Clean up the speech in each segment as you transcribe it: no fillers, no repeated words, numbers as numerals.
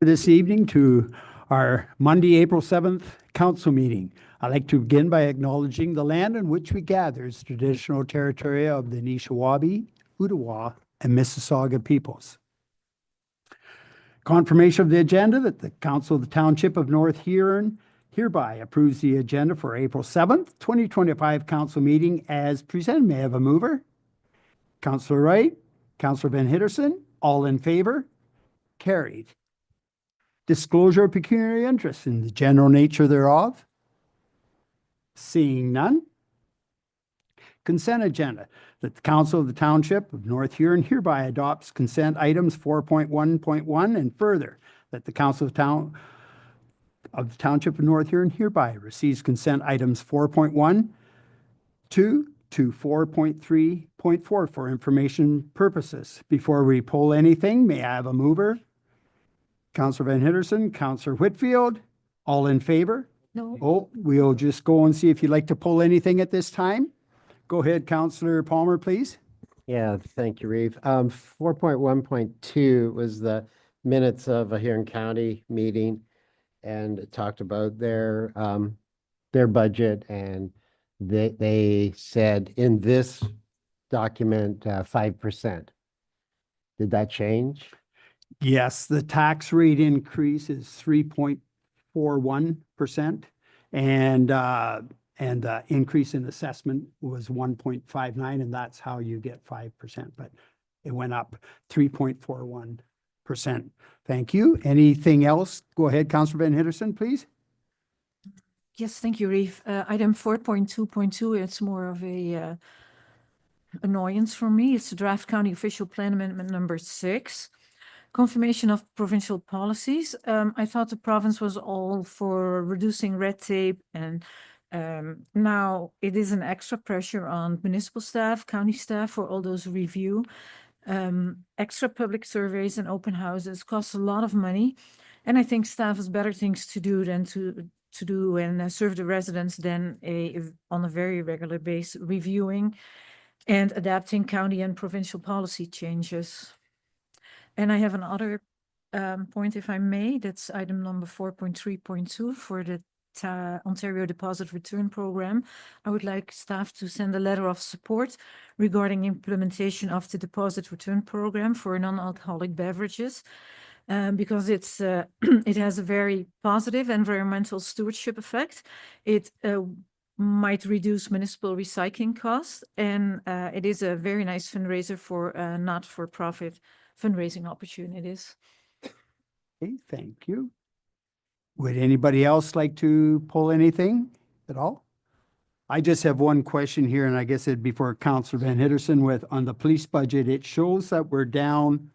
this evening to our Monday, April 7th council meeting. I'd like to begin by acknowledging the land on which we gather is traditional territory of the Anishinaabe, Ottawa, and Mississauga peoples. Confirmation of the agenda that the Council of the Township of North Huron hereby approves the agenda for April 7th, 2025 council meeting as presented. May I have a mover? Councillor Wright, Councillor Van Hitterson, all in favor? Carried. Disclosure of pecuniary interest in the general nature thereof. Seeing none. Consent agenda that the Council of the Township of North Huron hereby adopts consent items 4.1.1 and further that the Council of the Township of North Huron hereby receives consent items 4.1 to 4.3.4 for information purposes. Before we pull anything, may I have a mover? Councillor Van Hitterson, Councillor Whitfield, all in favor? No. Oh, we'll just go and see if you'd like to pull anything at this time. Go ahead, Councillor Palmer, please. Yeah, thank you, Reeve. 4.1.2 was the minutes of a Huron County meeting, and it talked about their budget, and they said in this document 5%. Did that change? Yes, the tax rate increase is 3.41%, and the increase in assessment was 1.59, and that's how you get 5%, but it went up 3.41%. Thank you. Anything else? Go ahead, Councillor Van Hitterson, please. Yes, thank you, Reeve. Item 4.2.2, it's more of a annoyance for me. It's the draft county official plan amendment number 6. Confirmation of provincial policies. I thought the province was all for reducing red tape, and now it is an extra pressure on municipal staff, county staff for all those review. Extra public surveys and open houses cost a lot of money, and I think staff has better things to do than to do and serve the residents than on a very regular basis reviewing and adapting county and provincial policy changes. And I have another point, if I may. That's item number 4.3.2 for the Ontario Deposit Return Program. I would like staff to send a letter of support regarding implementation of the Deposit Return Program for non-alcoholic beverages, because it's it has a very positive environmental stewardship effect. It might reduce municipal recycling costs, and it is a very nice fundraiser for not-for-profit fundraising opportunities. Okay, thank you. Would anybody else like to pull anything at all? I just have one question here, and I guess it'd be for Councillor Van Hitterson. On the police budget, it shows that we're down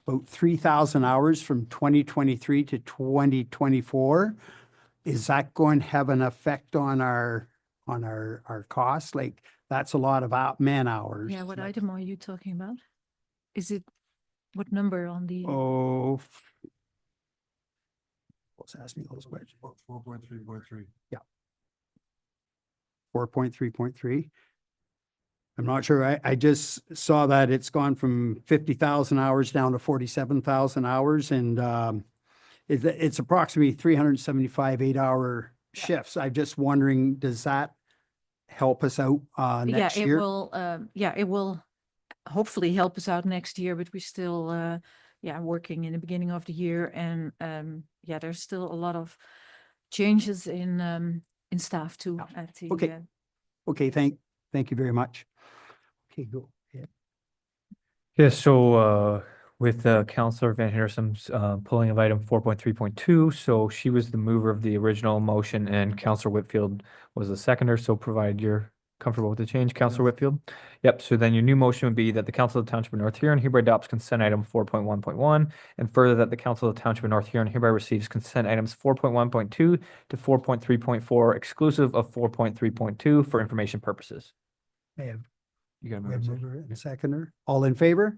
about 3,000 hours from 2023 to 2024. Is that going to have an effect on our costs? Like, that's a lot of man hours. Yeah, what item are you talking about? Is it what number on the? Oh, let's ask me those questions. 4.3.3. Yeah. 4.3.3. I'm not sure. I just saw that it's gone from 50,000 hours down to 47,000 hours, and it's approximately 375 8-hour shifts. I'm just wondering, does that help us out next year? It will hopefully help us out next year, but we're still working in the beginning of the year, and there's still a lot of changes in staff too. At the, Okay, thank you very much. Okay, go ahead. Yeah, so with Councillor Van Hitterson's pulling of item 4.3.2, so she was the mover of the original motion and Councillor Whitfield was the seconder, so provided you're comfortable with the change, Councillor Whitfield? Yep, so then your new motion would be that the Council of the Township of North Huron hereby adopts consent item 4.1.1, and further that the Council of the Township of North Huron hereby receives consent items 4.1.2 to 4.3.4 exclusive of 4.3.2 for information purposes. I have You got a mover and seconder. All in favor?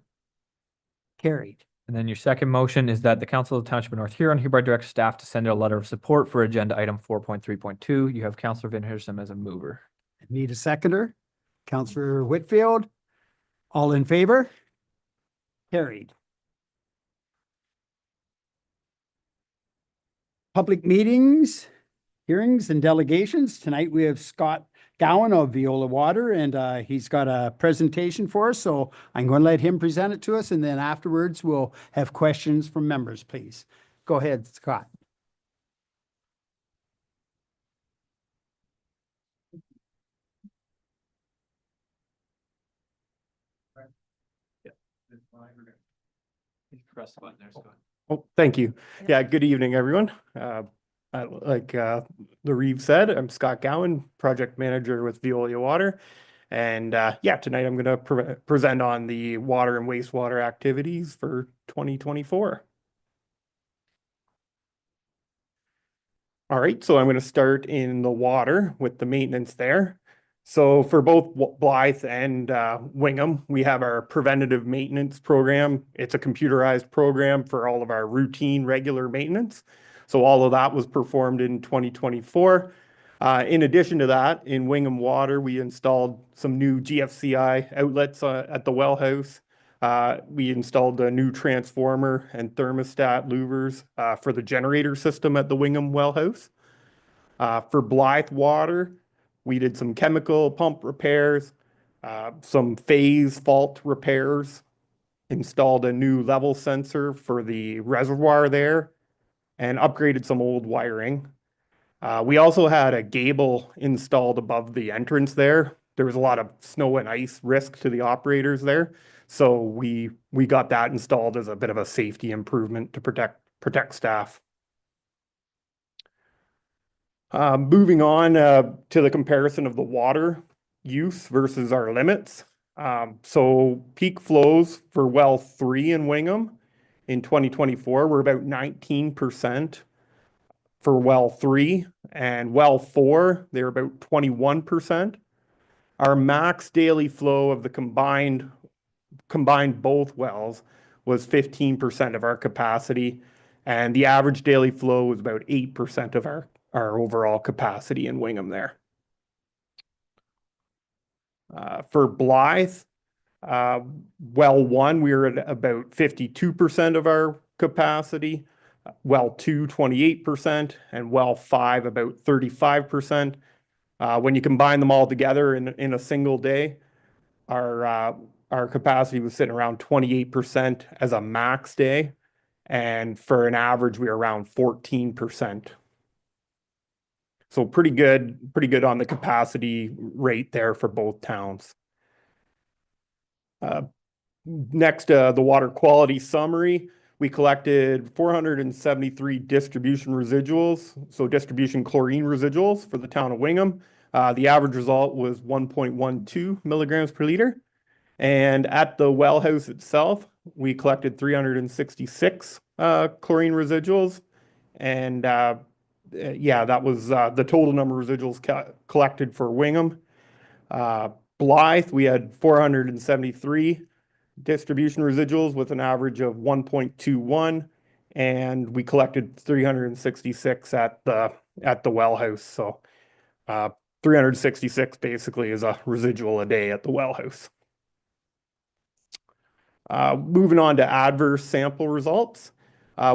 Carried. And then your second motion is that the Council of the Township of North Huron hereby directs staff to send a letter of support for agenda item 4.3.2. You have Councillor Van Hitterson as a mover. Need a seconder? Councillor Whitfield. All in favor? Carried. Public meetings, hearings, and delegations. Tonight we have Scott Gowan of Viola Water, and he's got a presentation for us. So I'm going to let him present it to us, and then afterwards we'll have questions from members, please. Go ahead, Scott. Press the button there, Scott. Oh, thank you. Yeah. Yeah, good evening, everyone. Like the Reeve said, I'm Scott Gowan, project manager with Veolia Water. And yeah, tonight I'm going to present on the water and wastewater activities for 2024. All right, so I'm going to start in the water with the maintenance there. So for both Blythe and Wingham, we have our preventative maintenance program. It's a computerized program for all of our routine regular maintenance. So all of that was performed in 2024. In addition to that, in Wingham Water, we installed some new GFCI outlets at the well house. We installed a new transformer and thermostat louvers for the generator system at the Wingham well house. For Blythe Water, we did some chemical pump repairs, some phase fault repairs, installed a new level sensor for the reservoir there, and upgraded some old wiring. We also had a gable installed above the entrance there. There was a lot of snow and ice risk to the operators there. So we got that installed as a bit of a safety improvement to protect staff. Moving on to the comparison of the water use versus our limits. So peak flows for well 3 in Wingham in 2024 were about 19% for well 3, and well 4, they were about 21%. Our max daily flow of the combined both wells was 15% of our capacity, and the average daily flow was about 8% of our overall capacity in Wingham there. For Blythe, well 1, we were at about 52% of our capacity, well 2, 28%, and well 5, about 35%. When you combine them all together in a single day, our capacity was sitting around 28% as a max day, and for an average, we were around 14%. So pretty good on the capacity rate there for both towns. Next, the water quality summary. We collected 473 distribution residuals, so distribution chlorine residuals for the town of Wingham. The average result was 1.12 milligrams per liter. And at the well house itself, we collected 366 chlorine residuals. And yeah, that was the total number of residuals collected for Wingham. Blythe, we had 473 distribution residuals with an average of 1.21, and we collected 366 at the well house. So 366 basically is a residual a day at the well house. Moving on to adverse sample results.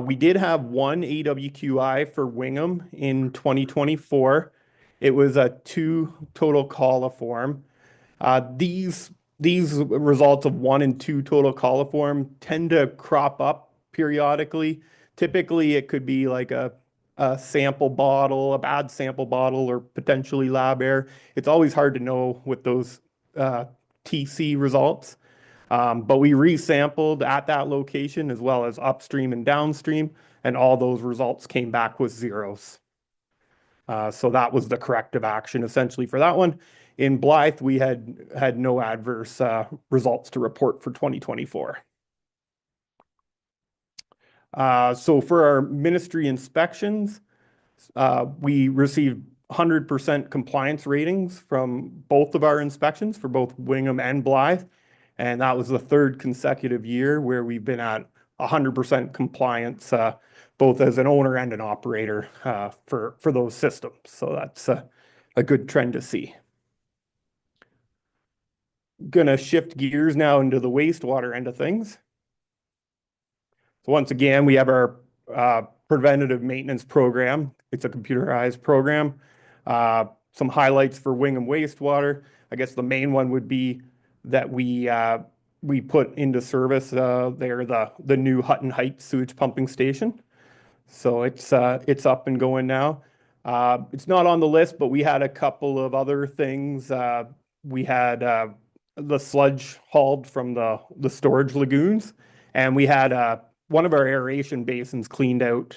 We did have one AWQI for Wingham in 2024. It was a 2 total coliform. These results of 1 and 2 total coliform tend to crop up periodically. Typically, it could be like a sample bottle, a bad sample bottle, or potentially lab error. It's always hard to know with those TC results. But we resampled at that location as well as upstream and downstream, and all those results came back with zeros. So that was the corrective action essentially for that one. In Blythe, we had no adverse results to report for 2024. So for our ministry inspections, we received 100% compliance ratings from both of our inspections for both Wingham and Blythe. And that was the 3rd consecutive year where we've been at 100% compliance, both as an owner and an operator for those systems. So that's a good trend to see. Gonna shift gears now into the wastewater end of things. So once again, we have our preventative maintenance program. It's a computerized program. Some highlights for Wingham wastewater. I guess the main one would be that we put into service there the new Hutton Heights sewage pumping station. So it's up and going now. It's not on the list, but we had a couple of other things. We had the sludge hauled from the storage lagoons, and we had one of our aeration basins cleaned out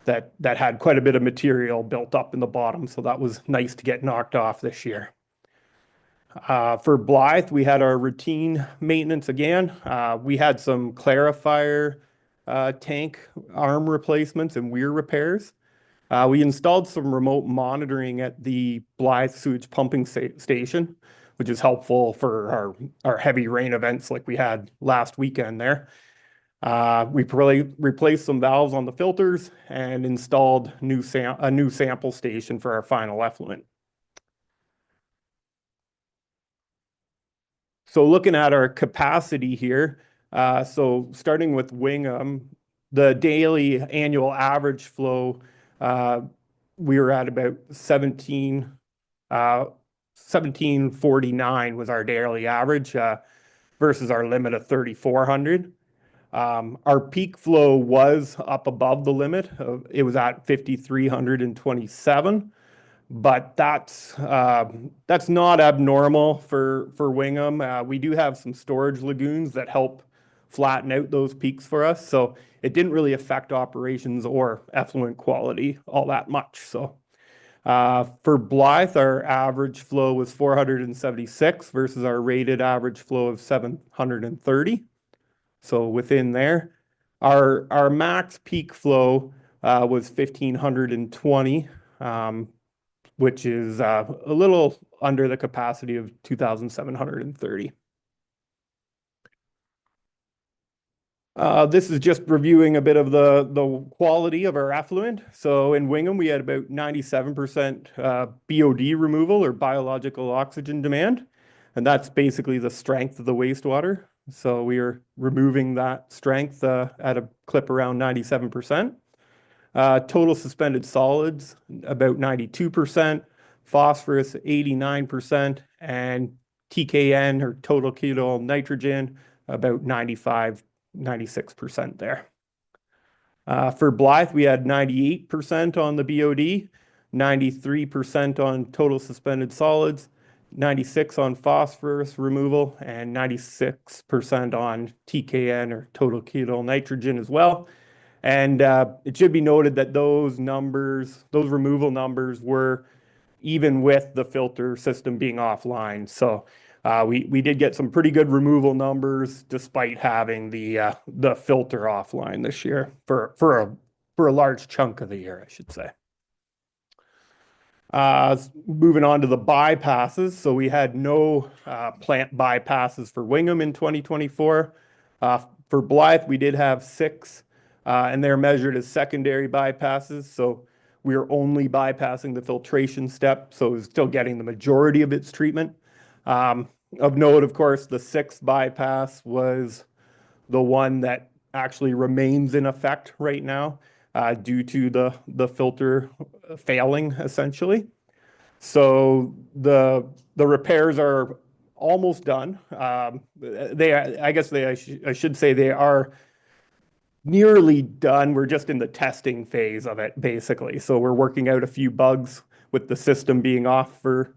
that had quite a bit of material built up in the bottom. So that was nice to get knocked off this year. For Blythe, we had our routine maintenance again. We had some clarifier tank arm replacements and weir repairs. We installed some remote monitoring at the Blythe sewage pumping station, which is helpful for our heavy rain events like we had last weekend there. We replaced some valves on the filters and installed a new sample station for our final effluent. So looking at our capacity here, so starting with Wingham, the daily annual average flow, we were at about 1749 was our daily average versus our limit of 3,400. Our peak flow was up above the limit. It was at 5,327, but that's not abnormal for Wingham. We do have some storage lagoons that help flatten out those peaks for us, so it didn't really affect operations or effluent quality all that much. So for Blythe, our average flow was 476 versus our rated average flow of 730. So within there, our max peak flow was 1,520, which is a little under the capacity of 2,730. This is just reviewing a bit of the quality of our effluent. So in Wingham, we had about 97% BOD removal or biological oxygen demand. And that's basically the strength of the wastewater. So we are removing that strength at a clip around 97%. Total suspended solids, about 92%, phosphorus, 89%, and TKN or total ketone nitrogen, about 96% there. For Blythe, we had 98% on the BOD, 93% on total suspended solids, 96 on phosphorus removal, and 96% on TKN or total ketone nitrogen as well. And it should be noted that those removal numbers were even with the filter system being offline. So we did get some pretty good removal numbers despite having the filter offline this year for a large chunk of the year, I should say. Moving on to the bypasses. So we had no plant bypasses for Wingham in 2024. For Blythe, we did have 6, and they're measured as secondary bypasses. So we are only bypassing the filtration step, so it's still getting the majority of its treatment. Of note, of course, the 6th bypass was the one that actually remains in effect right now due to the filter failing, essentially. So the repairs are almost done. I should say they are nearly done. We're just in the testing phase of it, basically. So we're working out a few bugs with the system being off for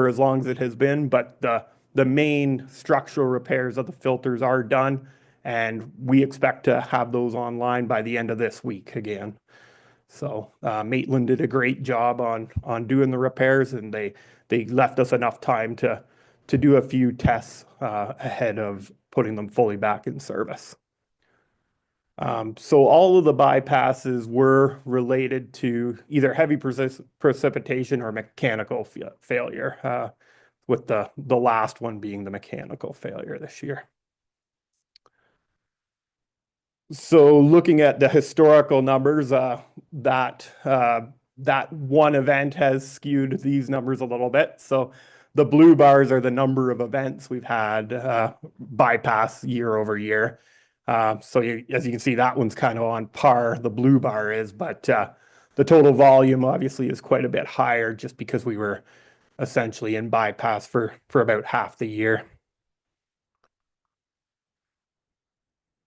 as long as it has been, but the main structural repairs of the filters are done, and we expect to have those online by the end of this week again. So Maitland did a great job on doing the repairs, and they left us enough time to do a few tests ahead of putting them fully back in service. So all of the bypasses were related to either heavy precipitation or mechanical failure, with the last one being the mechanical failure this year. So looking at the historical numbers, that one event has skewed these numbers a little bit. So the blue bars are the number of events we've had bypass year over year. So as you can see, that one's kind of on par, the blue bar is, but the total volume obviously is quite a bit higher just because we were essentially in bypass for about half the year.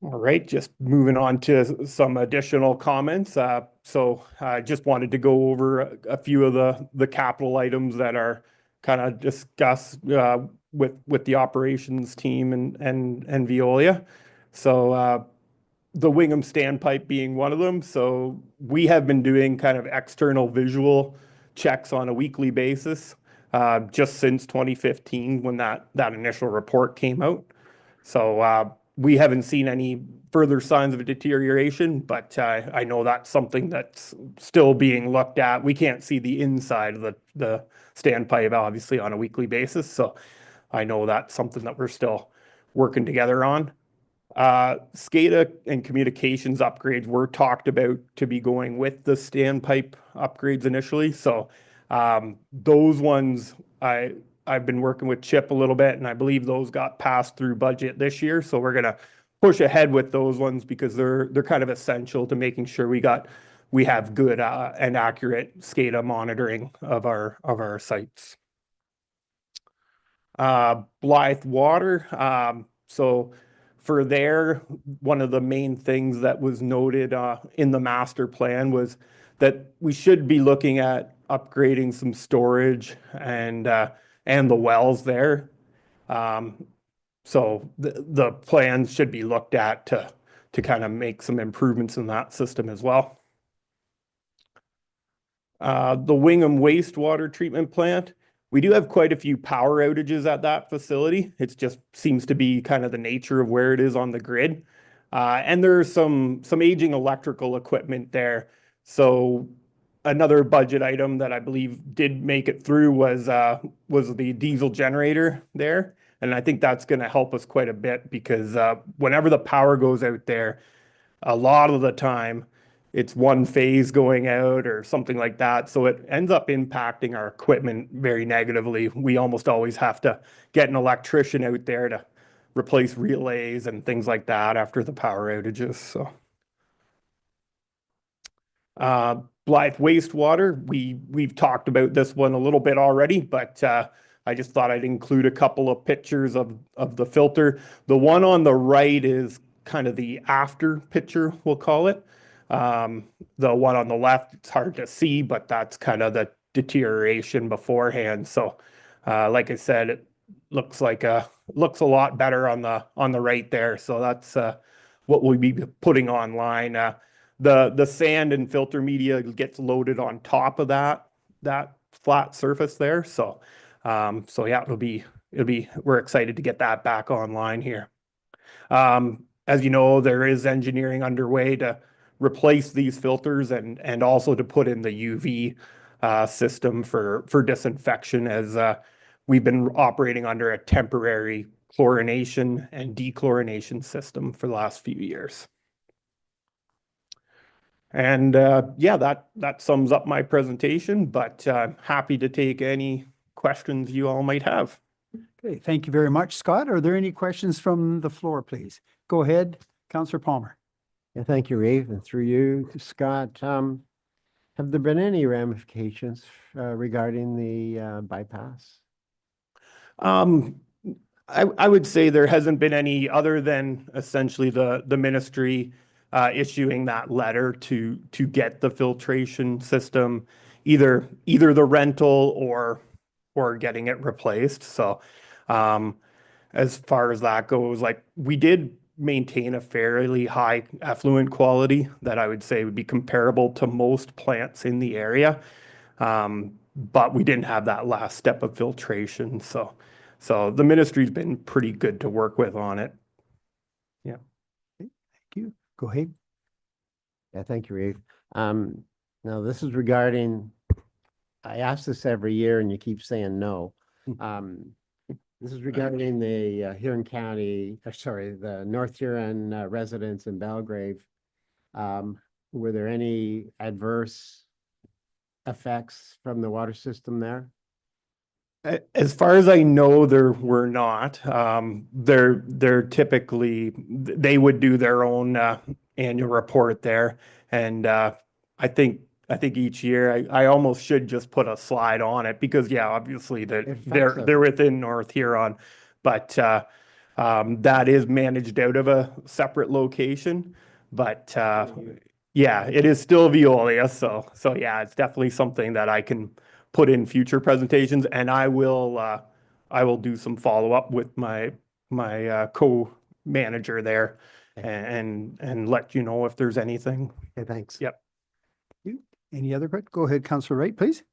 All right, just moving on to some additional comments. So I just wanted to go over a few of the capital items that are kind of discussed with the operations team and Veolia. So the Wingham standpipe being one of them. So we have been doing kind of external visual checks on a weekly basis just since 2015 when that initial report came out. So we haven't seen any further signs of deterioration, but I know that's something that's still being looked at. We can't see the inside of the standpipe obviously on a weekly basis, so I know that's something that we're still working together on. SCADA and communications upgrades were talked about to be going with the standpipe upgrades initially. So those ones I've been working with Chip a little bit, and I believe those got passed through budget this year. So we're gonna push ahead with those ones because they're kind of essential to making sure we have good and accurate SCADA monitoring of our sites. Blythe Water. So for there, one of the main things that was noted in the master plan was that we should be looking at upgrading some storage and the wells there. So the plans should be looked at to kind of make some improvements in that system as well. The Wingham wastewater treatment plant. We do have quite a few power outages at that facility. It just seems to be kind of the nature of where it is on the grid. And there's some aging electrical equipment there. So another budget item that I believe did make it through was the diesel generator there. And I think that's going to help us quite a bit because whenever the power goes out there, a lot of the time it's one phase going out or something like that. So it ends up impacting our equipment very negatively. We almost always have to get an electrician out there to replace relays and things like that after the power outages. So Blythe wastewater, we've talked about this one a little bit already, but I just thought I'd include a couple of pictures of the filter. The one on the right is kind of the after picture, we'll call it. The one on the left, it's hard to see, but that's kind of the deterioration beforehand. So, like I said, it looks a lot better on the right there. So that's what we'll be putting online. The sand and filter media gets loaded on top of that flat surface there. So, yeah, we're excited to get that back online here. As you know, there is engineering underway to replace these filters and also to put in the UV system for disinfection as we've been operating under a temporary chlorination and dechlorination system for the last few years. And yeah, that sums up my presentation, but I'm happy to take any questions you all might have. Okay, thank you very much, Scott. Are there any questions from the floor, please? Go ahead, Councillor Palmer. Yeah, thank you, Rafe, and through you, Scott. Have there been any ramifications regarding the bypass? I would say there hasn't been any other than essentially the ministry issuing that letter to get the filtration system, either the rental or getting it replaced. So as far as that goes, like we did maintain a fairly high effluent quality that I would say would be comparable to most plants in the area. But we didn't have that last step of filtration. So the ministry's been pretty good to work with on it. Yeah. Thank you. Go ahead. Yeah, thank you, Rafe. Now this is regarding, I ask this every year and you keep saying no. This is regarding the Huron County, the North Huron residents in Belgrave. Were there any adverse effects from the water system there? As far as I know, there were not. They're typically, they would do their own annual report there. And I think each year I almost should just put a slide on it because yeah, obviously It affects they're us. within North Huron, but that is managed out of a separate location. But yeah, it is still Veolia, so yeah, it's definitely something that I can put in future presentations, and I will do some follow-up with my co-manager there Okay. and let you know if there's anything. Okay, thanks. Yep. Any other questions? Go ahead, Councillor Wright, please.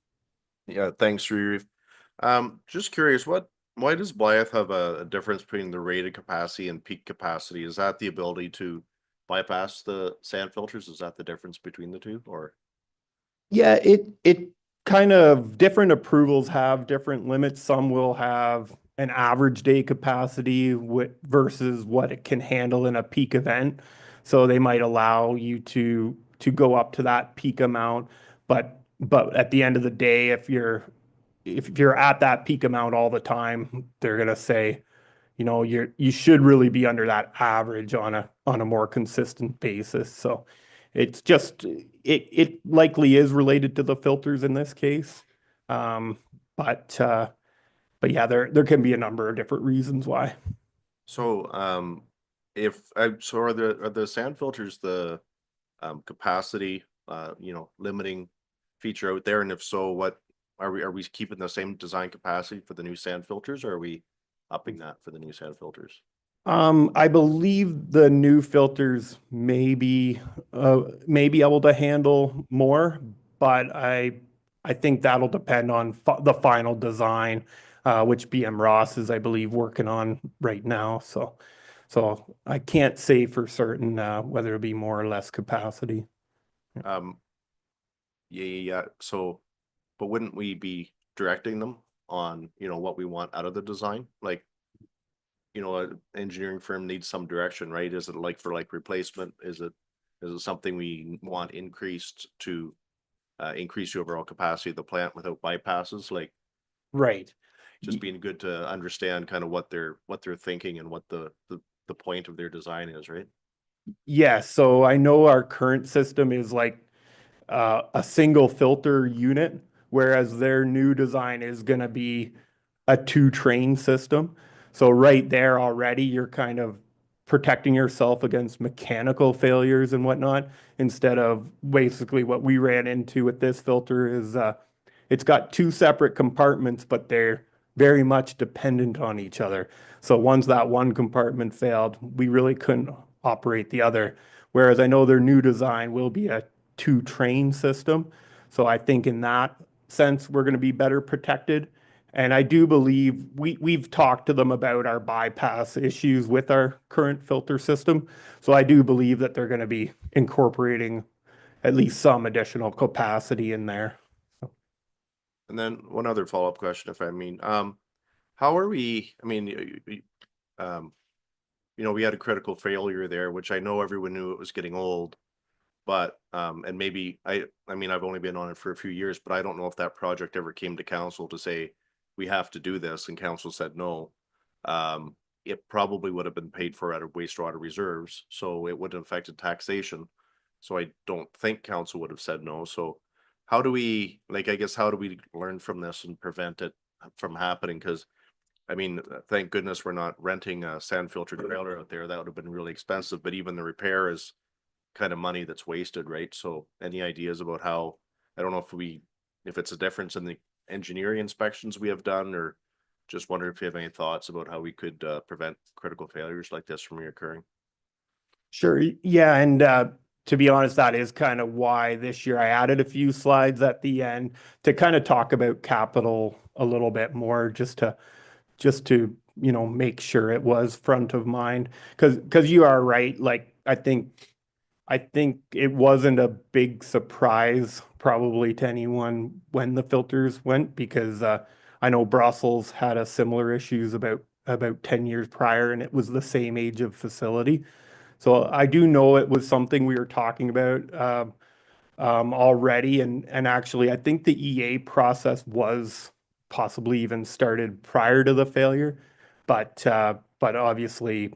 Yeah, thanks, Reeve. Just curious, why does Blythe have a difference between the rated capacity and peak capacity? Is that the ability to bypass the sand filters? Is that the difference between the two, or? Yeah, it kind of different approvals have different limits. Some will have an average day capacity versus what it can handle in a peak event. So they might allow you to go up to that peak amount, but at the end of the day, if you're at that peak amount all the time, they're gonna say, you know, you should really be under that average on a more consistent basis. So it's just it likely is related to the filters in this case. But yeah, there can be a number of different reasons why. So, so are the sand filters the capacity, limiting feature out there? And if so, what are we keeping the same design capacity for the new sand filters, or are we upping that for the new sand filters? I believe the new filters may be able to handle more, but I think that'll depend on the final design, which BM Ross is, I believe, working on right now. So I can't say for certain whether it'll be more or less capacity. Yeah. So, but wouldn't we be directing them on, what we want out of the design? Like, an engineering firm needs some direction, right? Is it like for like replacement? Is it something we want increased to increase the overall capacity of the plant without bypasses? Like, Right. just being good to understand kind of what they're thinking and what the point of their design is, right? Yes, so I know our current system is like a single filter unit, whereas their new design is gonna be a two-train system. So right there already, you're kind of protecting yourself against mechanical failures and whatnot, instead of basically what we ran into with this filter is it's got two separate compartments, but they're very much dependent on each other. So once that one compartment failed, we really couldn't operate the other. Whereas I know their new design will be a two-train system. So I think in that sense, we're going to be better protected. And I do believe we've talked to them about our bypass issues with our current filter system. So I do believe that they're going to be incorporating at least some additional capacity in there. And then one other follow-up question, if how are we, we had a critical failure there, which I know everyone knew it was getting old, but, and maybe I've only been on it for a few years, but I don't know if that project ever came to council to say, we have to do this, and council said no. It probably would have been paid for out of wastewater reserves, so it would have affected taxation. So I don't think council would have said no. So how do we, how do we learn from this and prevent it from happening? Because thank goodness we're not renting a sand filter trailer out there. That would have been really expensive, but even the repair is kind of money that's wasted, right? So any ideas about how, I don't know if it's a difference in the engineering inspections we have done, or just wonder if you have any thoughts about how we could prevent critical failures like this from reoccurring. Sure. Yeah. And to be honest, that is kind of why this year I added a few slides at the end to kind of talk about capital a little bit more, just to make sure it was front of mind. Because you are right. Like, I think it wasn't a big surprise probably to anyone when the filters went, because I know Brussels had a similar issues about 10 years prior, and it was the same age of facility. So I do know it was something we were talking about already, and actually I think the EA process was possibly even started prior to the failure. But obviously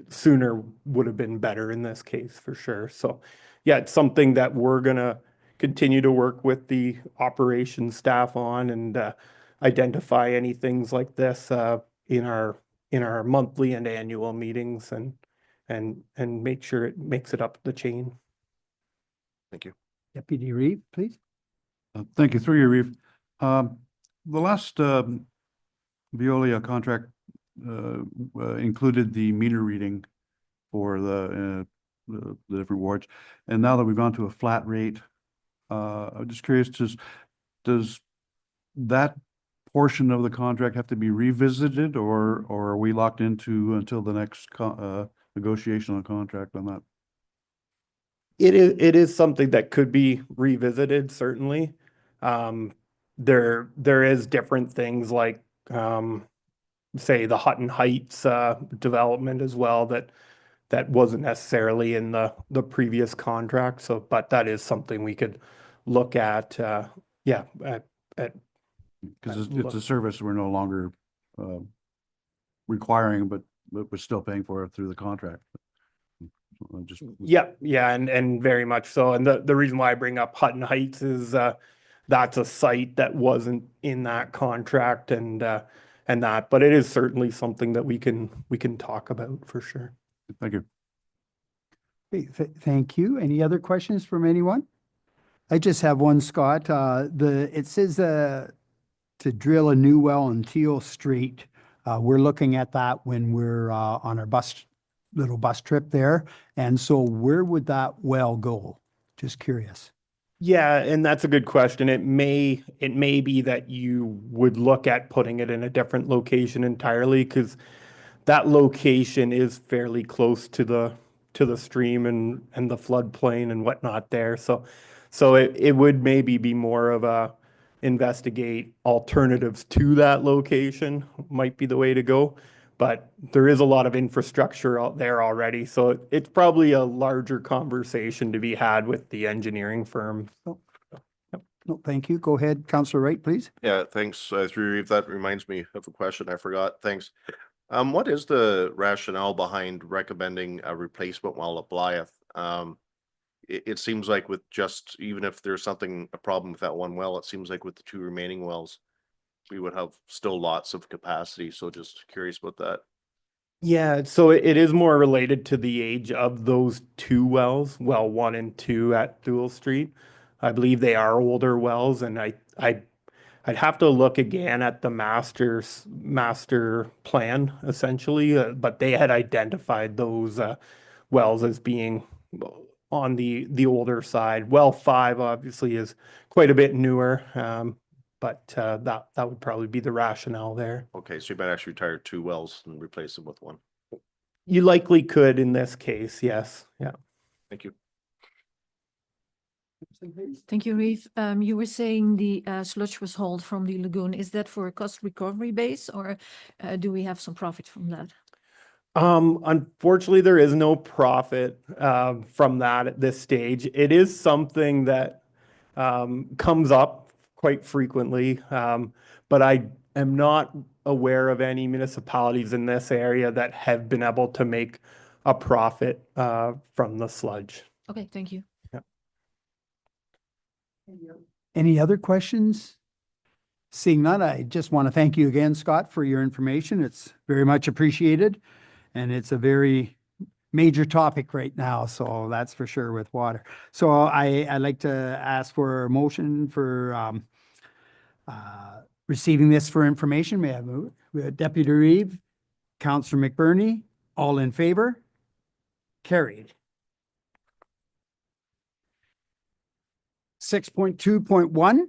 sooner would have been better in this case for sure. So yeah, it's something that we're gonna continue to work with the operations staff on and identify any things like this in our monthly and annual meetings and make sure it makes it up the chain. Thank you. Deputy Reeve, please. Thank you. Through you, Reeve. The last Veolia contract included the meter reading for the different wards. And now that we've gone to a flat rate, I'm just curious, does that portion of the contract have to be revisited, or are we locked into until the next negotiation on contract on that? It is something that could be revisited, certainly. There is different things like say the Hutton Heights development as well that wasn't necessarily in the previous contract. So, but that is something we could look at. Yeah, at Because it's a service we're no longer requiring, but we're still paying for it through the contract. Just yeah, and very much so. And the reason why I bring up Hutton Heights is that's a site that wasn't in that contract and that, but it is certainly something that we can talk about for sure. thank you. Okay, thank you. Any other questions from anyone? I just have one, Scott. It says to drill a new well on Teal Street. We're looking at that when we're on our little bus trip there. And so where would that well go? Just curious. Yeah, and that's a good question. It may be that you would look at putting it in a different location entirely, because that location is fairly close to the stream and the floodplain and whatnot there. So it would maybe be more of a investigate alternatives to that location might be the way to go. But there is a lot of infrastructure out there already. So it's probably a larger conversation to be had with the engineering firm. No, thank you. Go ahead, Councillor Wright, please. Yeah, thanks. Through Reeve, that reminds me of a question I forgot. Thanks. What is the rationale behind recommending a replacement well at Blythe? It seems like with just, even if there's a problem with that one well, it seems like with the two remaining wells, we would have still lots of capacity. So just curious about that. Yeah, so it is more related to the age of those two wells, well 1 and 2 at Dual Street. I believe they are older wells, and I'd have to look again at the master plan essentially, but they had identified those wells as being on the older side. Well 5 obviously is quite a bit newer, but that would probably be the rationale there. Okay, so you might actually retire 2 wells and replace them with 1. You likely could in this case, yes. Yeah. Thank you. Thank you, Reeve. You were saying the sludge was hauled from the lagoon. Is that for a cost recovery base, or do we have some profit from that? Unfortunately, there is no profit from that at this stage. It is something that comes up quite frequently, but I am not aware of any municipalities in this area that have been able to make a profit from the sludge. Okay, thank you. Any other questions? Seeing none, I just want to thank you again, Scott, for your information. It's very much appreciated. And it's a very major topic right now, so that's for sure with water. So I'd like to ask for a motion for receiving this for information. May I move it? We have Deputy Reeve, Councillor McBurney, all in favor? Carried. 6.2.1,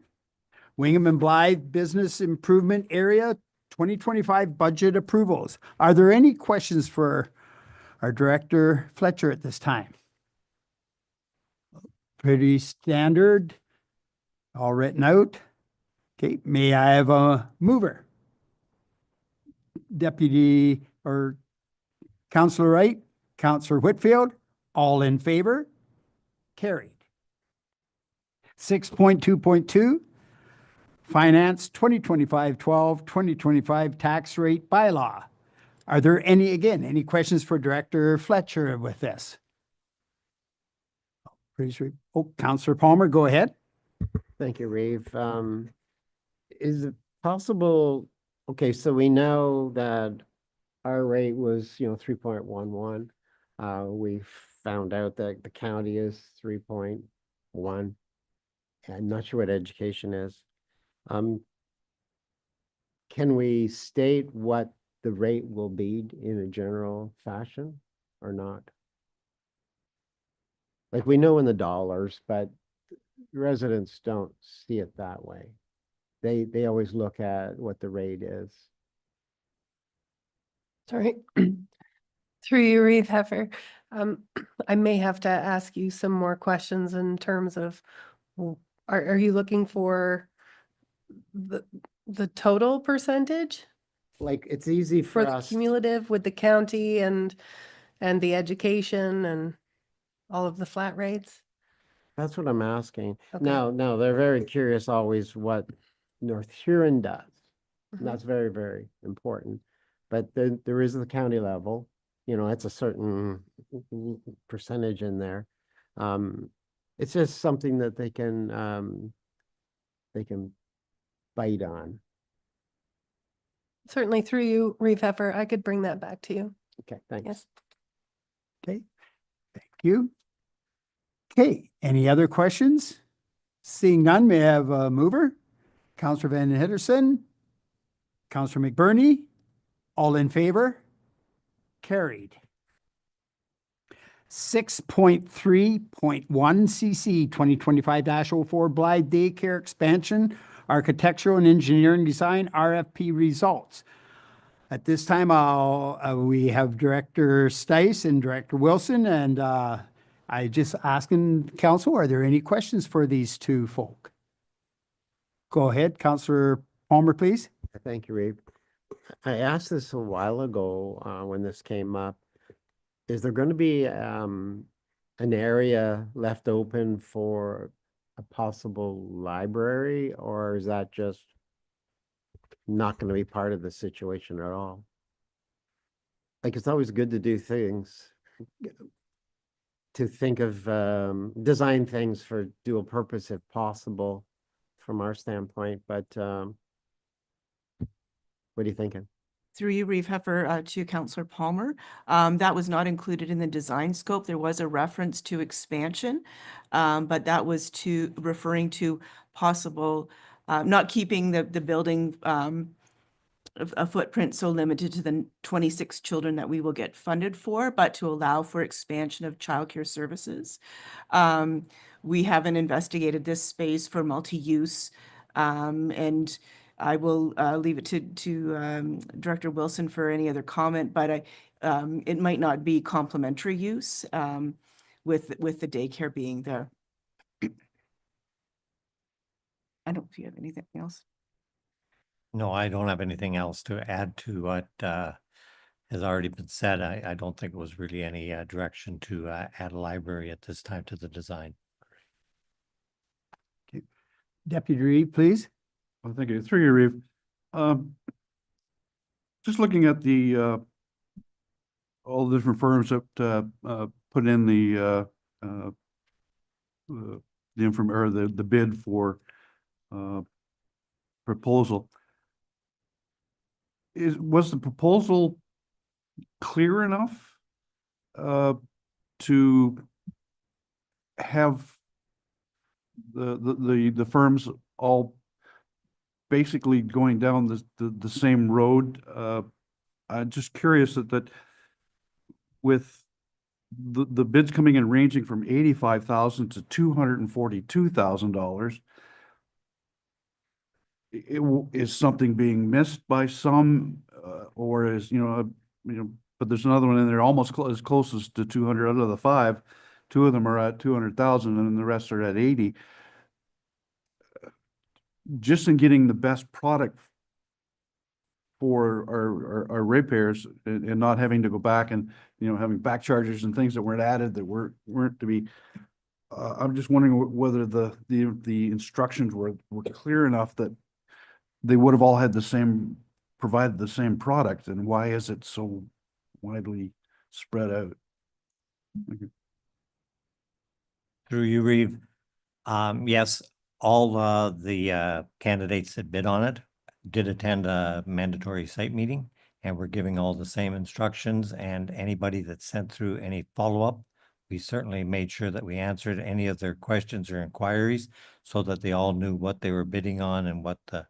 Wingham and Blythe Business Improvement Area 2025 budget approvals. Are there any questions for our Director Fletcher at this time? Pretty standard, all written out. Okay, may I have a mover? Deputy or Councillor Wright, Councillor Whitfield, all in favor? Carried. 6.2.2, Finance 2025-12, 2025 tax rate bylaw. Are there any questions for Director Fletcher with this? Councillor Palmer, go ahead. Thank you, Reeve. Is it possible, okay, so we know that our rate was, 3.11. We found out that the county is 3.1. I'm not sure what education is. Can we state what the rate will be in a general fashion or not? Like, we know in the dollars, but residents don't see it that way. They always look at what the rate is. Sorry. Through you, Reeve Heffer. I may have to ask you some more questions in terms of, are you looking for the total percentage Like, it's easy for for the us. cumulative with the county and the education and all of the flat rates? That's what I'm asking. Okay. Now, they're very curious always what North Huron does. And Mhm. that's very, very important. But there is the county level, it's a certain percentage in there. It's just something that they can bite on. Certainly through you, Reeve Heffer, I could bring that back to you. Okay, thanks. Yes. Okay, thank you. Okay, any other questions? Seeing none, may I have a mover? Councillor Van Henderson, Councillor McBurney, all in favor? Carried. 6.3.1 CC 2025-04 Blythe Daycare Expansion, Architectural and Engineering Design RFP results. At this time, we have Director Stice and Director Wilson, and I just asking council, are there any questions for these two folk? Go ahead, Councillor Palmer, please. Thank you, Reeve. I asked this a while ago when this came up. Is there going to be an area left open for a possible library, or is that just not going to be part of the situation at all? Like, it's always good to do things, to think of design things for dual purpose if possible from our standpoint, but what are you thinking? Through you, Reeve Heffer, to Councillor Palmer. That was not included in the design scope. There was a reference to expansion, but that was referring to possible, not keeping the building a footprint so limited to the 26 children that we will get funded for, but to allow for expansion of childcare services. We haven't investigated this space for multi-use, and I will leave it to Director Wilson for any other comment, but it might not be complementary use with the daycare being there. I don't know if you have anything else. No, I don't have anything else to add to what has already been said. I don't think it was really any direction to add a library at this time to the design. Deputy Reeve, please. Well, thank you. Through you, Reeve. Just looking at the all the different firms that put in the bid for proposal. Was the proposal clear enough to have the firms all basically going down the same road? I'm just curious that with the bids coming in ranging from $85,000 to $242,000, is something being missed by some, or is, but there's another one in there almost as close as to 200 out of the 5. 2 of them are at 200,000 and the rest are at 80. Just in getting the best product for our ratepayers and not having to go back and, having back charges and things that weren't added that weren't to be. I'm just wondering whether the instructions were clear enough that they would have all had the same, provided the same product, and why is it so widely spread out? Through you, Reeve. Yes, all the candidates that bid on it did attend a mandatory site meeting, and we're giving all the same instructions, and anybody that sent through any follow-up, we certainly made sure that we answered any of their questions or inquiries so that they all knew what they were bidding on and what the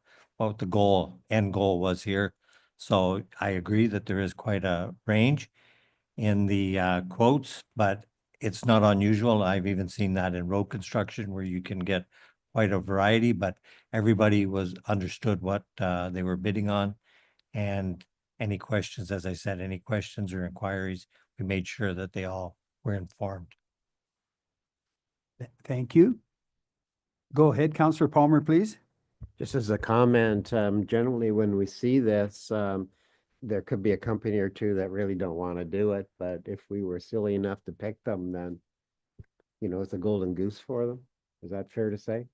end goal was here. So I agree that there is quite a range in the quotes, but it's not unusual. I've even seen that in road construction where you can get quite a variety, but everybody was understood what they were bidding on. And any questions, as I said, any questions or inquiries, we made sure that they all were informed. Thank you. Go ahead, Councillor Palmer, please. Just as a comment, generally when we see this, there could be a company or two that really don't want to do it, but if we were silly enough to pick them, then, you know, it's a golden goose for them. Is that fair to say?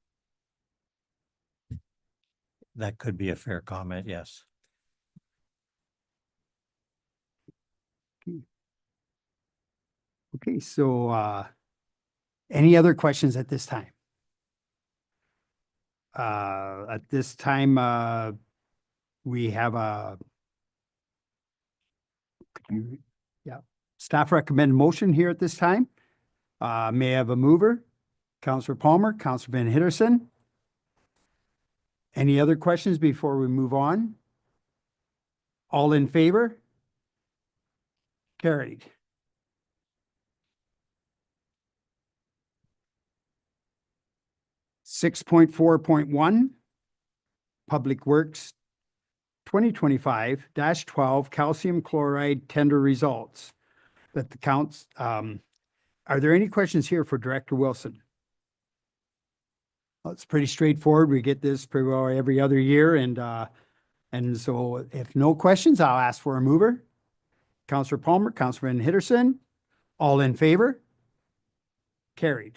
That could be a fair comment, yes. Okay, so any other questions at this time? At this time, we have staff recommend motion here at this time. May I have a mover? Councillor Palmer, Councillor Van Hitterson. Any other questions before we move on? All in favor? Carried. Six 4.1, Public Works 2025-12 calcium chloride tender results. That the counts, are there any questions here for Director Wilson? Well, it's pretty straightforward. We get this pretty well every other year, and so if no questions, I'll ask for a mover. Councillor Palmer, Councillor Van Hitterson, all in favor? Carried.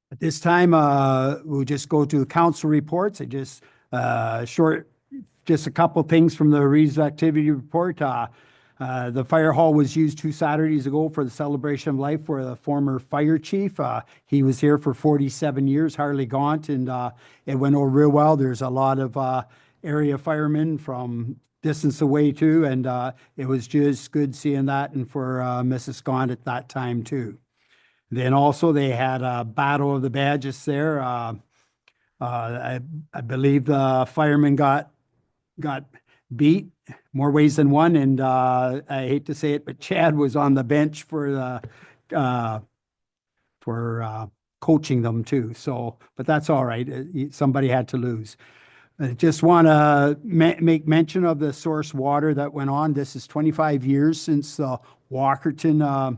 At this time, we'll just go to council reports. Just a couple things from the Reeves activity report. The fire hall was used 2 Saturdays ago for the celebration of life for the former fire chief. He was here for 47 years, Harley Gaunt, and it went over real well. There's a lot of area firemen from distance away too, and it was just good seeing that, and for Mrs. Gaunt at that time too. Then also they had a Battle of the Badges there. I believe the firemen got beat more ways than one, and I hate to say it, but Chad was on the bench for coaching them too. So, but that's all right. Somebody had to lose. I just want to make mention of the source water that went on. This is 25 years since the Walkerton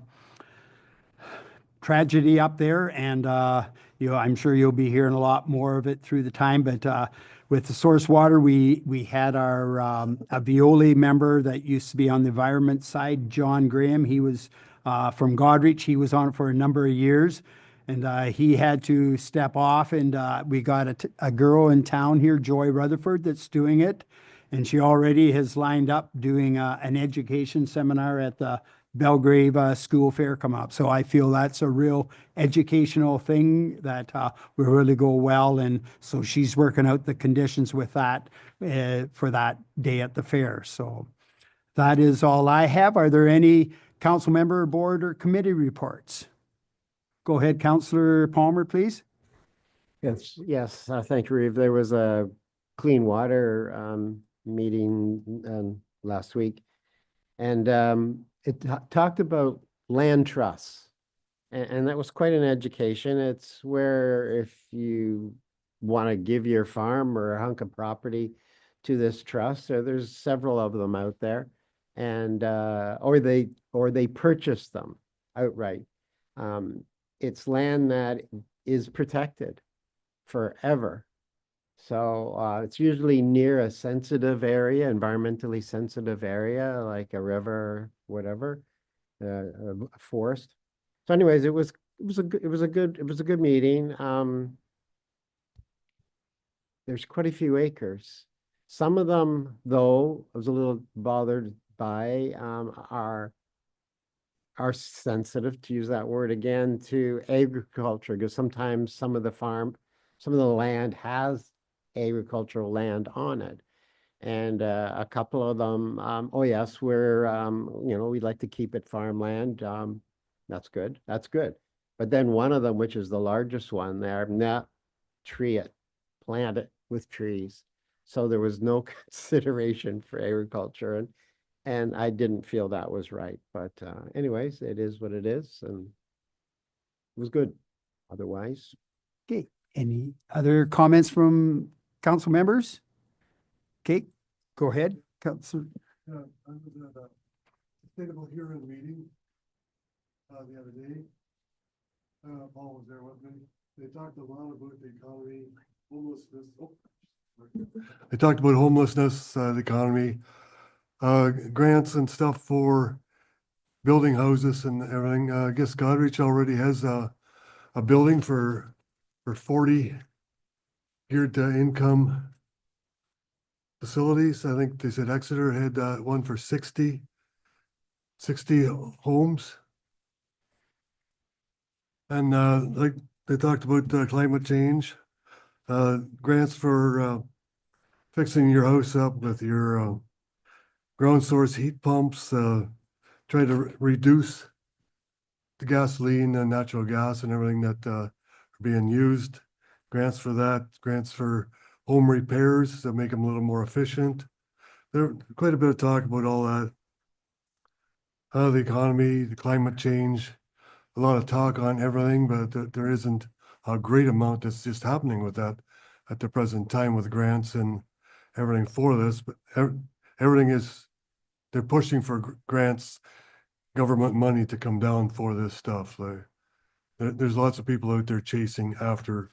tragedy up there, and I'm sure you'll be hearing a lot more of it through the time. But with the source water, we had our a Veolia member that used to be on the environment side, John Graham. He was from Goderich. He was on it for a number of years, and he had to step off. And we got a girl in town here, Joy Rutherford, that's doing it, and she already has lined up doing an education seminar at the Belgrave School Fair come up. So I feel that's a real educational thing that will really go well. And so she's working out the conditions with that for that day at the fair. So that is all I have. Are there any council member, board, or committee reports? Go ahead, Councillor Palmer, please. Yes, thank you, Reeve. There was a clean water meeting last week, and it talked about land trusts, and that was quite an education. It's where if you want to give your farm or a hunk of property to this trust, there's several of them out there, and or they purchase them outright. It's land that is protected forever. So it's usually near a sensitive area, environmentally sensitive area, like a river, whatever, a forest. So anyways, it was it was a good meeting. There's quite a few acres. Some of them, though, I was a little bothered by, are sensitive, to use that word again, to agriculture, because sometimes some of the land has agricultural land on it. And a couple of them, oh yes, we'd like to keep it farmland. That's good. But then one of them, which is the largest one there, plant it with trees. So there was no consideration for agriculture, and I didn't feel that was right. But anyways, it is what it is, and it was good. Otherwise, Okay, any other comments from council members? Okay, go ahead, Councilor. I was at a sustainable hearing meeting the other day. Paul was there with me. They talked a lot about the economy, homelessness. They talked about homelessness, the economy, grants and stuff for building houses and everything. I guess Goderich already has a building for 40 geared to income facilities. I think they said Exeter had one for 60 homes. And like they talked about climate change, grants for fixing your house up with your ground source heat pumps, try to reduce the gasoline and natural gas and everything that are being used. Grants for that, grants for home repairs to make them a little more efficient. There quite a bit of talk about all that. The economy, the climate change, a lot of talk on everything, but there isn't a great amount that's just happening with that at the present time with grants and everything for this. But everything is, they're pushing for grants, government money to come down for this stuff. Like, there's lots of people out there chasing after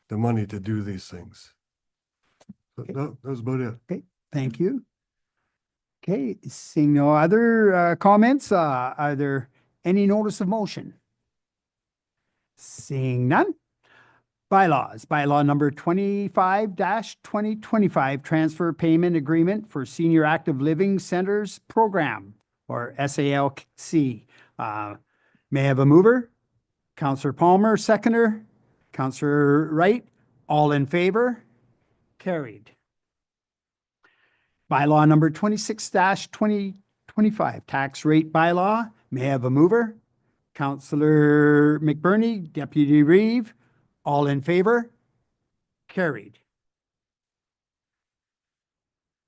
the money to do these things. But that was about it. Okay, thank you. Okay, seeing no other comments, are there any notice of motion? Seeing none. Bylaws, bylaw number 25-2025, transfer payment agreement for Senior Active Living Centers Program, or SALC. May I have a mover? Councillor Palmer, seconder. Councillor Wright, all in favor? Carried. Bylaw number 26-2025, tax rate bylaw. May I have a mover? Councillor McBurney, Deputy Reeve, all in favor? Carried.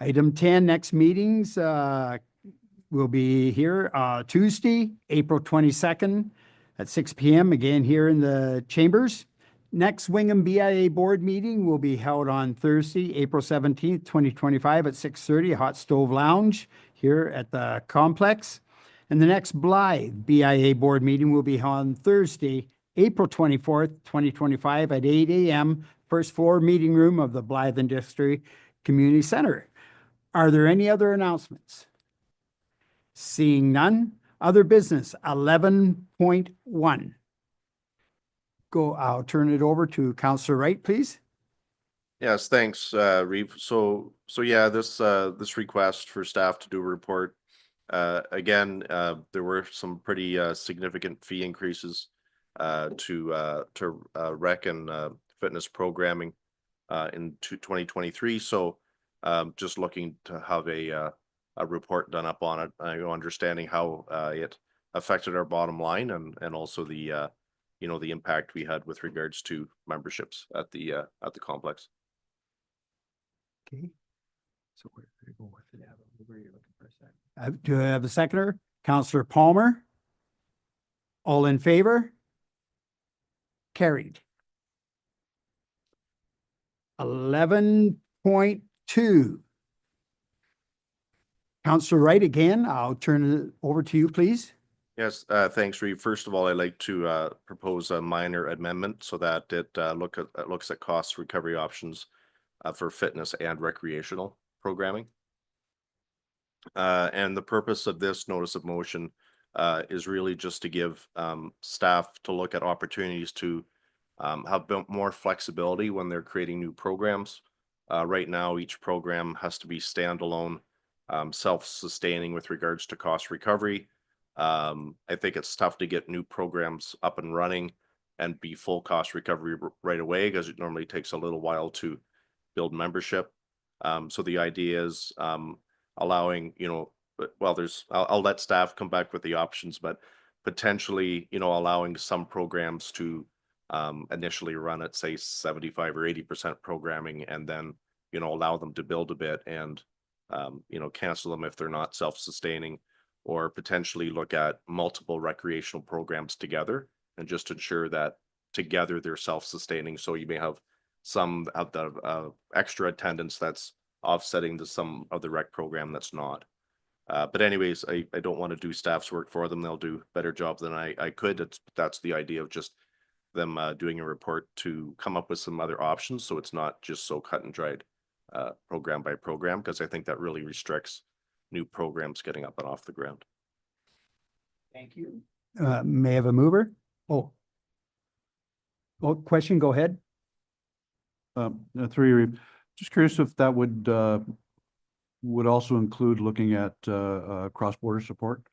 Item 10, next meetings will be here Tuesday, April 22nd at 6 p.m. again here in the chambers. Next Wingham BIA board meeting will be held on Thursday, April 17th, 2025 at 6:30, Hot Stove Lounge here at the complex. And the next Blythe BIA board meeting will be held on Thursday, April 24th, 2025 at 8 a.m., first floor meeting room of the Blythe Industry Community Center. Are there any other announcements? Seeing none. Other business, 11.1. I'll turn it over to Councillor Wright, please. Yes, thanks, Reeve. So yeah, this request for staff to do a report. Again, there were some pretty significant fee increases to rec and fitness programming in 2023. So just looking to have a report done up on it, understanding how it affected our bottom line and also the the impact we had with regards to memberships at the complex. Okay. So where do you go with it? Where are you looking for a second? Do I have a seconder? Councillor Palmer? All in favor? Carried. 11.2. Councillor Wright again, I'll turn it over to you, please. Yes, thanks, Reeve. First of all, I'd like to propose a minor amendment so that it looks at cost recovery options for fitness and recreational programming. And the purpose of this notice of motion is really just to give staff to look at opportunities to have more flexibility when they're creating new programs. Right now, each program has to be standalone, self-sustaining with regards to cost recovery. I think it's tough to get new programs up and running and be full cost recovery right away, because it normally takes a little while to build membership. So the idea is allowing, well, I'll let staff come back with the options, but potentially, allowing some programs to initially run at, say, 75 or 80% programming, and then, allow them to build a bit and, cancel them if they're not self-sustaining, or potentially look at multiple recreational programs together and just ensure that together they're self-sustaining. So you may have some of the extra attendance that's offsetting to some of the rec program that's not. But anyways, I don't want to do staff's work for them. They'll do a better job than I could. That's the idea of just them doing a report to come up with some other options, so it's not just so cut and dried program by program, because I think that really restricts new programs getting up and off the ground. Thank you. May I have a mover? Oh, question, go ahead. Through you, just curious if that would also include looking at cross-border support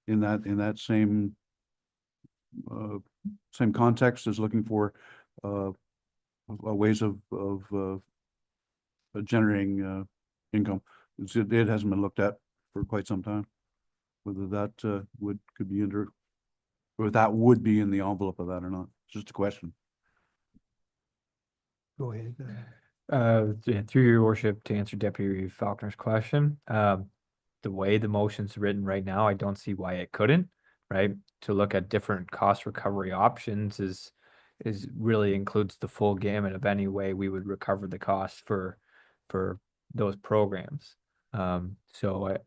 in that same context as looking for ways of generating income. It hasn't been looked at for quite some time, whether that could be under, or that would be in the envelope of that or not. Just a question. Go ahead. Yeah, through your worship, to answer Deputy Faulkner's question, the way the motion's written right now, I don't see why it couldn't, right? To look at different cost recovery options is really includes the full gamut of any way we would recover the cost for those programs. So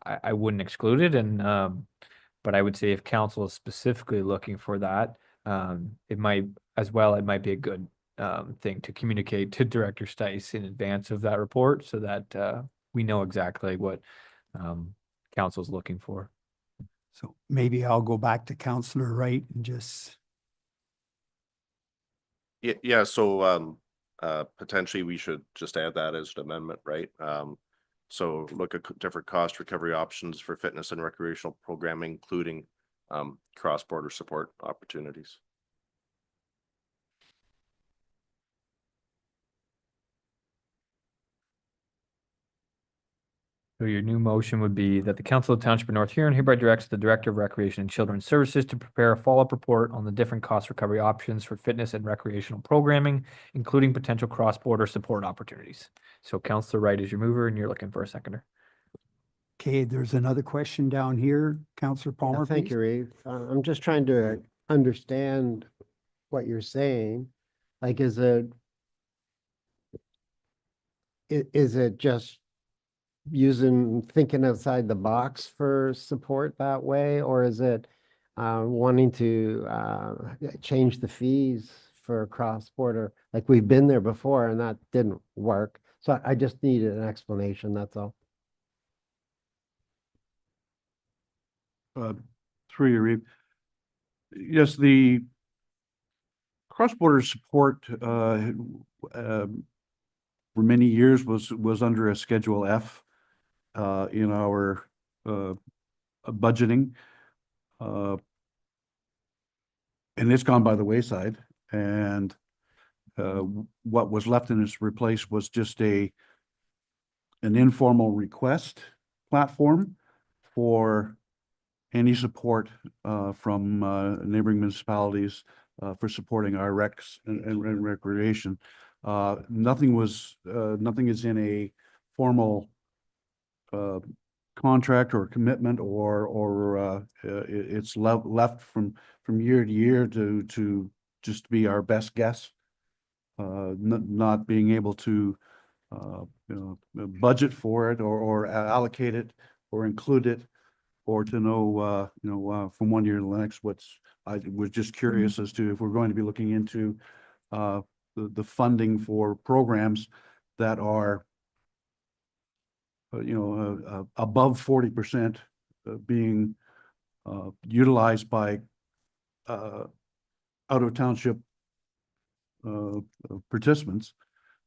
I wouldn't exclude it, and but I would say if council is specifically looking for that, it might be a good thing to communicate to Director Stice in advance of that report, so that we know exactly what council's looking for. So maybe I'll go back to Councillor Wright and just. Yeah, so potentially we should just add that as an amendment, right? So look at different cost recovery options for fitness and recreational programming, including cross-border support opportunities. So your new motion would be that the Council of Township of North Huron hereby directs the Director of Recreation and Children's Services to prepare a follow-up report on the different cost recovery options for fitness and recreational programming, including potential cross-border support opportunities. So Councillor Wright is your mover, and you're looking for a seconder. Okay, there's another question down here. Councillor Palmer, Thank please. you, Reeve. I'm just trying to understand what you're saying. Like, is it just thinking outside the box for support that way, or is it wanting to change the fees for cross-border? Like, we've been there before and that didn't work. So I just needed an explanation, that's all. Through you, Reeve. Yes, the cross-border support for many years was under a Schedule F in our budgeting. And it's gone by the wayside, and what was left in its replace was just an informal request platform for any support from neighboring municipalities for supporting our recs and recreation. Nothing is in a formal contract or commitment, or it's left from year to year to just be our best guess. Not being able to budget for it or allocate it or include it, or to know from one year to the next. I was just curious as to if we're going to be looking into the funding for programs that are above 40% being utilized by out of township participants.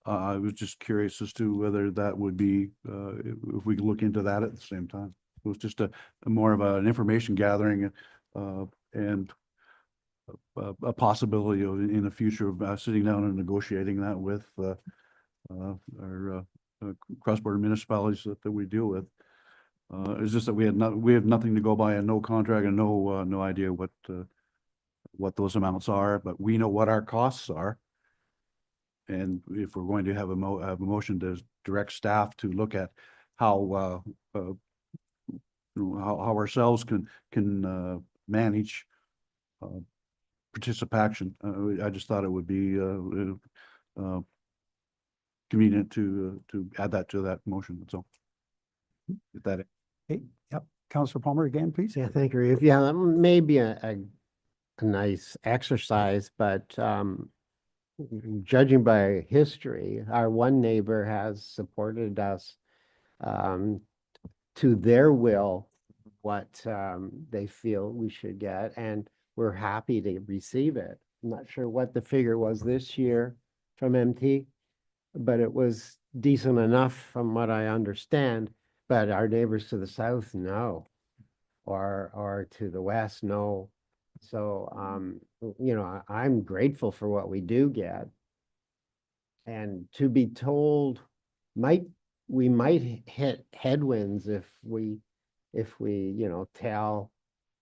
I was just curious as to whether that would be, if we could look into that at the same time. It was just a more of an information gathering and a possibility of in the future of sitting down and negotiating that with our cross-border municipalities that we deal with. It's just that we have nothing to go by and no contract and no idea what those amounts are, but we know what our costs are. And if we're going to have a motion to direct staff to look at how how ourselves can manage participation, I just thought it would be convenient to add that to that motion. So, is that it? Okay, yep. Counselor Palmer again, please. Yeah, thank you, Reeve. Yeah, that may be a nice exercise, but judging by history, our one neighbor has supported us to their will what they feel we should get, and we're happy to receive it. I'm not sure what the figure was this year from MT, but it was decent enough from what I understand. But our neighbors to the south, no, or to the west, no. So, you know, I'm grateful for what we do get. And to be told, we might hit headwinds if we, you know, tell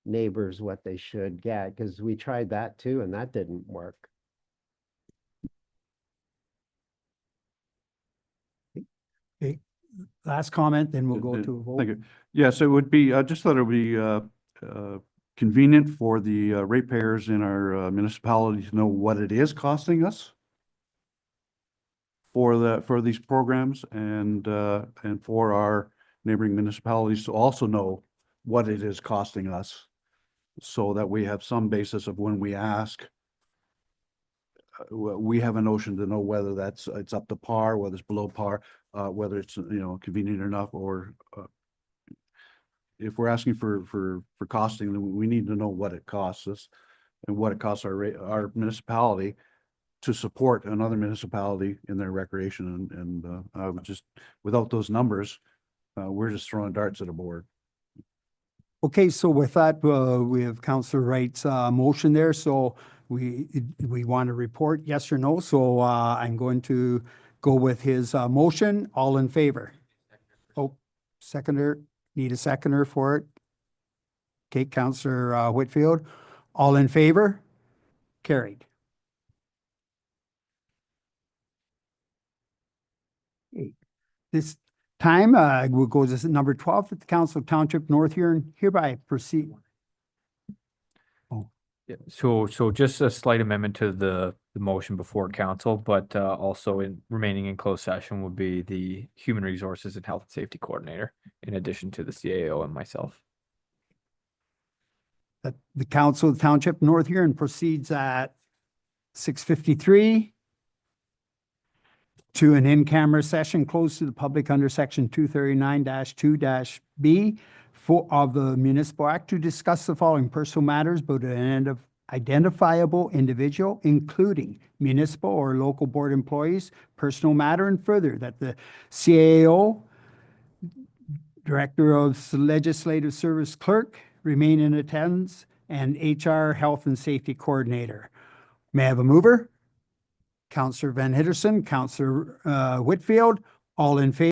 neighbors what they should get, because we tried that too, and that didn't work. Okay, last comment, then we'll go to a vote. Thank you. Yes, it would be, I just thought it would be convenient for the ratepayers in our municipality to know what it is costing us for these programs, and for our neighboring municipalities to also know what it is costing us, so that we have some basis of when we ask, we have a notion to know whether it's up to par, whether it's below par, whether it's, you know, convenient enough, or if we're asking for costing, then we need to know what it costs us and what it costs our municipality to support another municipality in their recreation. And I would just, without those numbers, we're just throwing darts at a board. Okay, so with that, we have Counselor Wright's motion there. So we want to report yes or no. So I'm going to go with his motion. All in favor? Oh, seconder. Need a seconder for it. Okay, Counselor Whitfield. All in favor? Carried. Okay. This time we'll go to number 12 at the Council of Township North Huron hereby proceed. Yeah, so just a slight amendment to the motion before council, but also remaining in closed session would be the Human Resources and Health and Safety Coordinator, in addition to the CAO and myself. That the Council of the Township North Huron proceeds at 6:53 to an in-camera session closed to the public under section 239-2-B of the Municipal Act to discuss the following personal matters about an identifiable individual, including municipal or local board employees, personal matter, and further that the CAO, Director of Legislative Service Clerk, remain in attendance, and HR Health and Safety Coordinator. May I have a mover? Councillor Van Hitterson, Councillor Whitfield, all in favor?